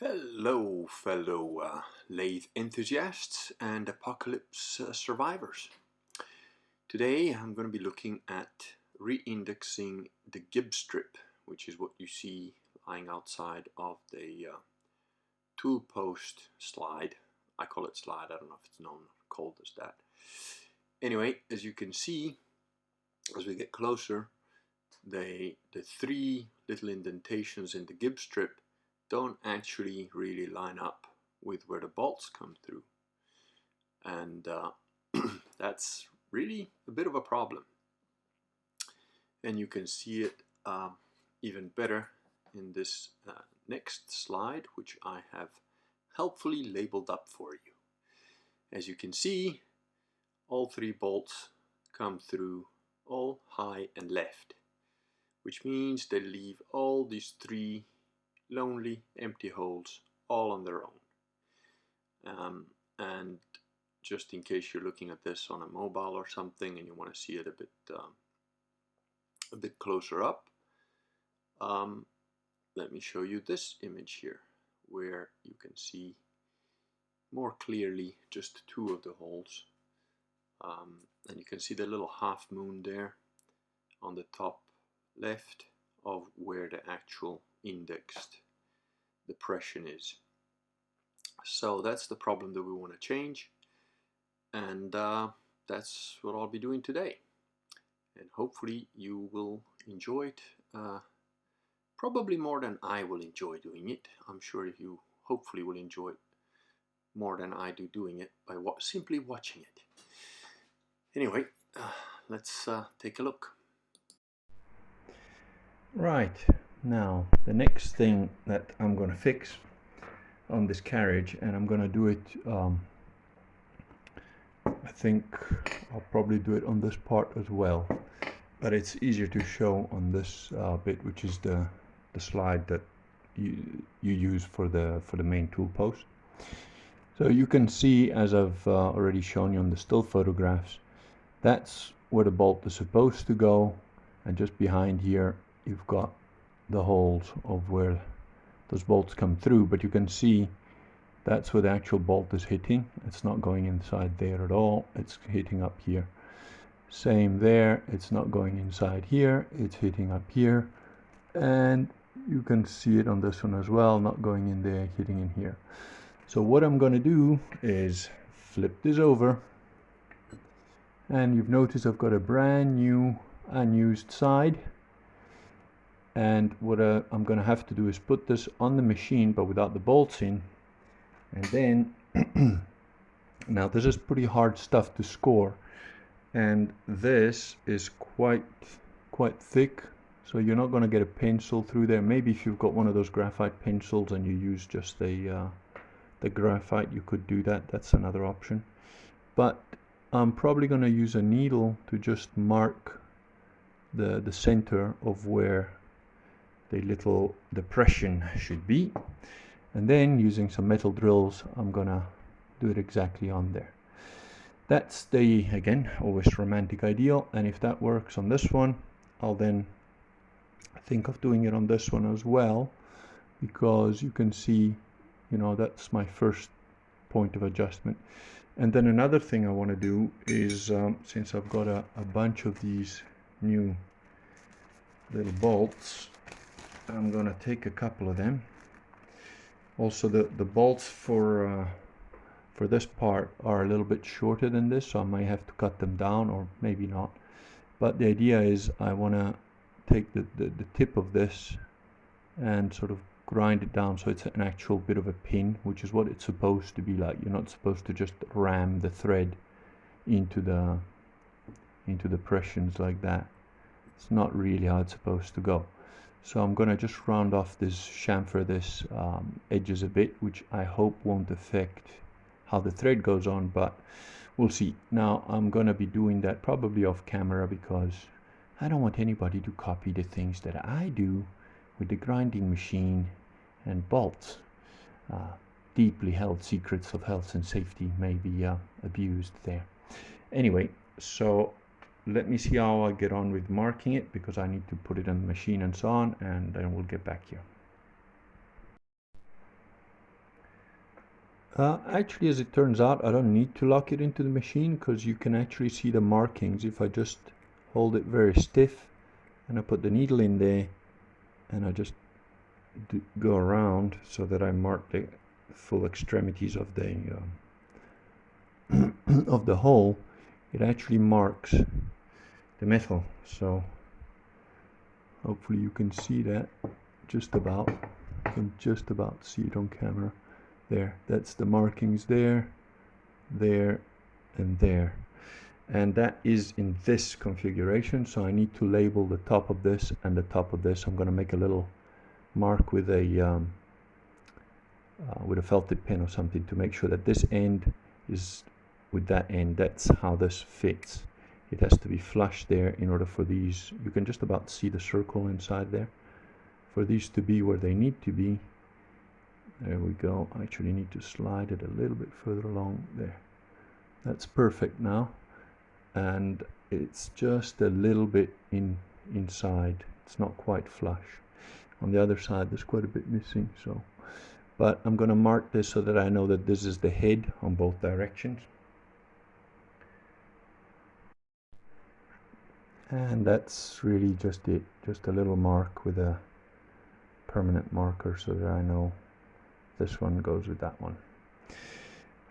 Hello, fellow lathe enthusiasts and apocalypse survivors. Today I'm going to be looking at re-indexing the gib strip, which is what you see lying outside of the tool post slide. I call it slide, I don't know if it's called as that. Anyway, as you can see, as we get closer, the three little indentations in the gib strip don't actually really line up with where the bolts come through, and that's really a bit of a problem. And you can see it even better in this next slide, which I have helpfully labeled up for you. As you can see, all three bolts come through all high and left, which means they leave all these three lonely empty holes all on their own. And just in case you're looking at this on a mobile or something and you want to see it a bit closer up, let me show you this image here, where you can see more clearly just two of the holes, and you can see the little half moon there on the top left of where the actual indexed depression is. So that's the problem that we want to change, and that's what I'll be doing today, and hopefully you will enjoy it, probably more than I will enjoy doing it. I'm sure you hopefully will enjoy it more than I do doing it by simply watching it. Anyway, let's take a look. Right, now the next thing that I'm going to fix on this carriage, and I'm going to do it, I think I'll probably do it on this part as well, but it's easier to show on this bit, which is the slide that you use for the main tool post. So you can see, as I've already shown you on the still photographs, that's where the bolt is supposed to go, and just behind here you've got the holes of where those bolts come through, but you can see that's where the actual bolt is hitting. It's not going inside there at all, it's hitting up here. Same there, it's not going inside here, it's hitting up here, and you can see it on this one as well, not going in there, hitting in here. So what I'm going to do is flip this over, and you've noticed I've got a brand new unused side. And what I'm going to have to do is put this on the machine, but without the bolts in. And then, now this is pretty hard stuff to score. And this is quite thick. So you're not going to get a pencil through there. Maybe if you've got one of those graphite pencils and you use just the graphite, you could do that. That's another option. But I'm probably going to use a needle to just mark the center of where the little depression should be, and then using some metal drills I'm gonna do it exactly on there. That's the, again, always romantic ideal, and if that works on this one, I'll then think of doing it on this one as well, because you can see, you know, that's my first point of adjustment. And then another thing I want to do is, since I've got a bunch of these new little bolts, I'm gonna take a couple of them. Also, the bolts for this part are a little bit shorter than this, so I might have to cut them down, or maybe not. But the idea is I want to take the tip of this and sort of grind it down so it's an actual bit of a pin, which is what it's supposed to be like. You're not supposed to just ram the thread into the pressions like that. It's not really how it's supposed to go. So I'm going to just round off this, chamfer this edges a bit, which I hope won't affect how the thread goes on, but we'll see. Now I'm going to be doing that probably off camera, because I don't want anybody to copy the things that I do with the grinding machine and bolts. Deeply held secrets of health and safety may be abused there. Anyway, so let me see how I get on with marking it, because I need to put it on the machine and so on, and then we'll get back here. Actually, as it turns out, I don't need to lock it into the machine because you can actually see the markings if I just hold it very stiff and I put the needle in there and I just go around so that I mark the full extremities of the of the hole. It actually marks the metal, so hopefully you can see that just about. You can just about see it on camera. There, that's the markings there, there, and there. And that is in this configuration, so I need to label the top of this and the top of this. I'm going to make a little mark with a felt tip pen or something to make sure that this end is with that end. That's how this fits. It has to be flush there in order for these, you can just about see the circle inside there, for these to be where they need to be. There we go. I actually need to slide it a little bit further along there. That's perfect now, and it's just a little bit inside. It's not quite flush. On the other side there's quite a bit missing, so but I'm going to mark this so that I know that this is the head on both directions. And that's really just it, just a little mark with a permanent marker so that I know this one goes with that one.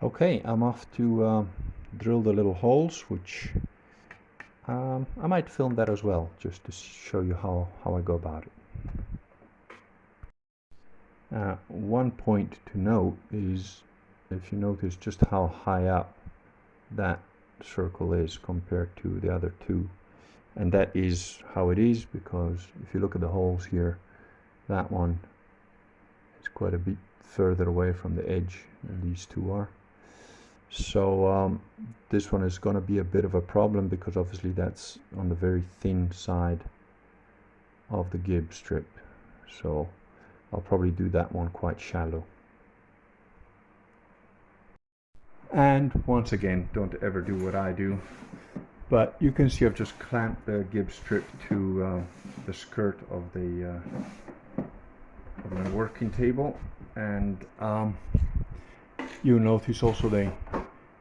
Okay, I'm off to drill the little holes, which I might film that as well, just to show you how I go about it. One point to note is, if you notice just how high up that circle is compared to the other two, and that is how it is because if you look at the holes here, that one is quite a bit further away from the edge than these two are. So this one is going to be a bit of a problem because obviously that's on the very thin side of the gib strip, so I'll probably do that one quite shallow. And once again, don't ever do what I do, but you can see I've just clamped the gib strip to the skirt of my working table, and you'll notice also the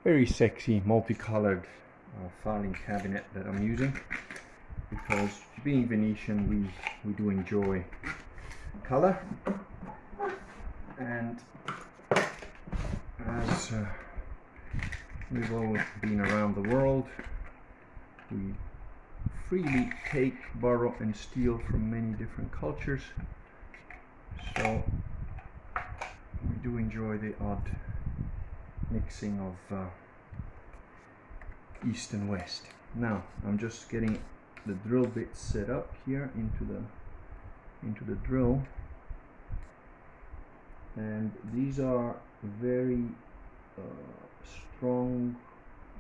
very sexy multicolored filing cabinet that I'm using, because being Venetian we do enjoy color, and as we've always been around the world, we freely take, borrow and steal from many different cultures, so we do enjoy the odd mixing of east and west. Now I'm just getting the drill bit set up here into the drill, and these are very strong,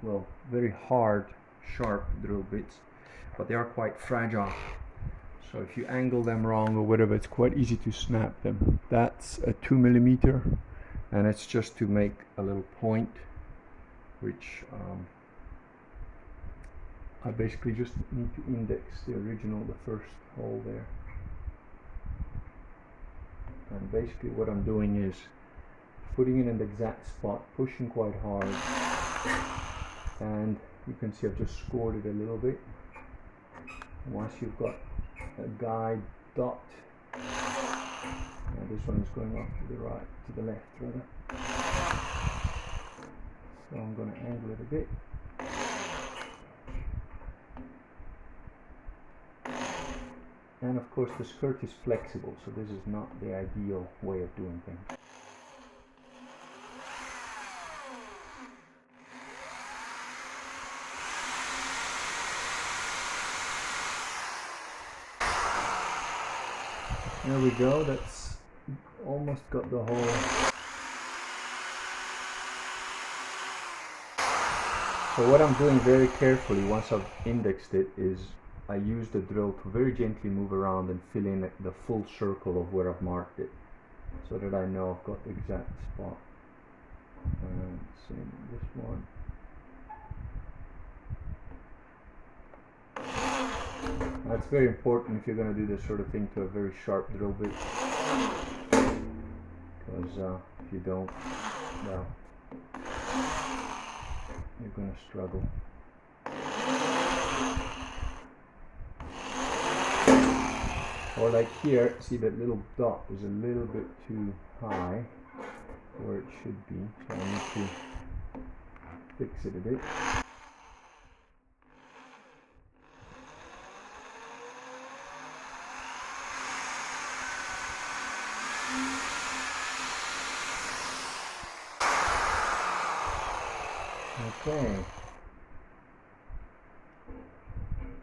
well, very hard, sharp drill bits, but they are quite fragile, so if you angle them wrong or whatever, it's quite easy to snap them. That's a 2mm, and it's just to make a little point, which I basically just need to index the original, the first hole there. And basically what I'm doing is putting it in the exact spot, pushing quite hard, and you can see I've just scored it a little bit. Once you've got a guide dot, this one is going off to the right, to the left rather, so I'm going to angle it a bit. And of course the skirt is flexible, so this is not the ideal way of doing things. There we go, that's almost got the hole. So what I'm doing very carefully once I've indexed it is I use the drill to very gently move around and fill in the full circle of where I've marked it, so that I know I've got the exact spot. And same this one. That's very important if you're going to do this sort of thing, to a very sharp drill bit, because if you don't, well, you're gonna struggle. Or like here, see that little dot is a little bit too high where it should be, so I need to fix it a bit. Okay,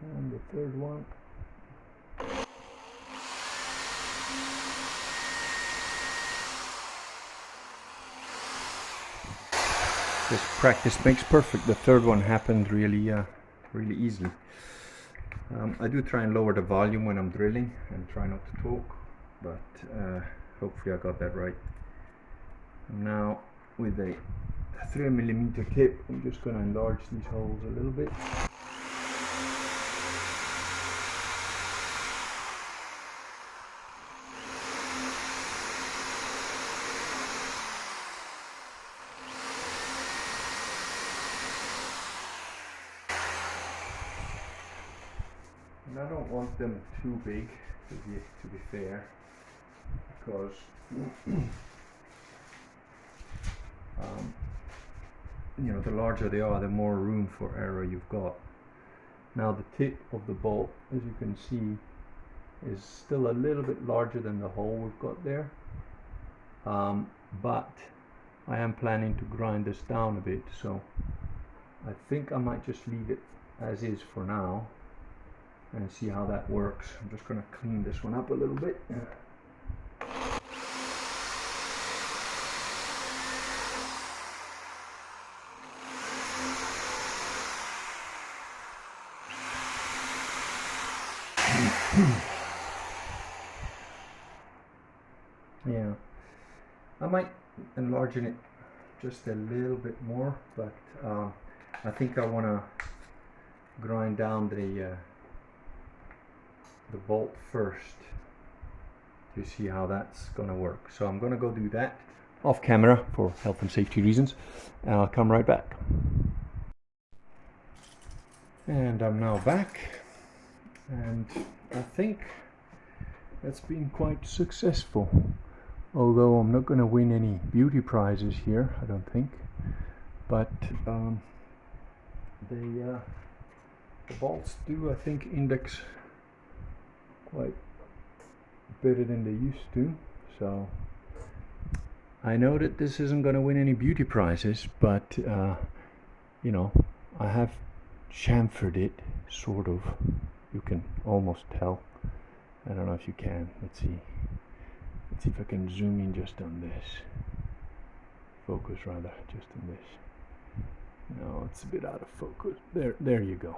and the third one. Just practice makes perfect. The third one happened really easily. I do try and lower the volume when I'm drilling and try not to talk, but hopefully I got that right. Now with a 3mm tip, I'm just going to enlarge these holes a little bit. And I don't want them too big, to be fair, because you know, the larger they are, the more room for error you've got. Now the tip of the bolt, as you can see, is still a little bit larger than the hole we've got there, but I am planning to grind this down a bit, so I think I might just leave it as is for now and see how that works. I'm just going to clean this one up a little bit. Yeah, I might enlarge it just a little bit more, but I think I want to grind down the bolt first to see how that's going to work. So I'm going to go do that off camera for health and safety reasons, and I'll come right back. And I'm now back, and I think that's been quite successful, although I'm not going to win any beauty prizes here, I don't think, but the bolts do, I think, index quite better than they used to, so I know that this isn't going to win any beauty prizes, but you know, I have chamfered it, sort of. You can almost tell. I don't know if you can. Let's see if I can zoom in just on this. Focus rather, just on this. No, it's a bit out of focus. There you go.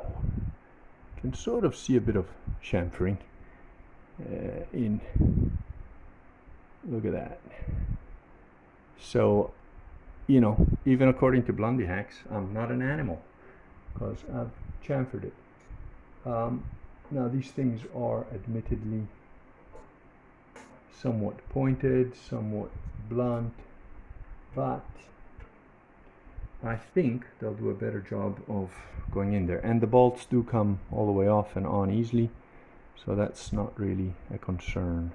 You can sort of see a bit of chamfering in. Look at that. So, you know, even according to Blondie Hacks, I'm not an animal because I've chamfered it. Now these things are admittedly somewhat pointed, somewhat blunt, but I think they'll do a better job of going in there. And the bolts do come all the way off and on easily, so that's not really a concern.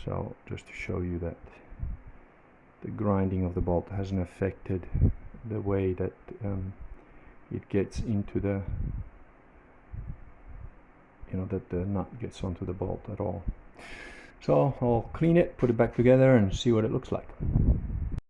So just to show you that the grinding of the bolt hasn't affected the way that it gets into the, you know, that the nut gets onto the bolt at all. So I'll clean it, put it back together and see what it looks like.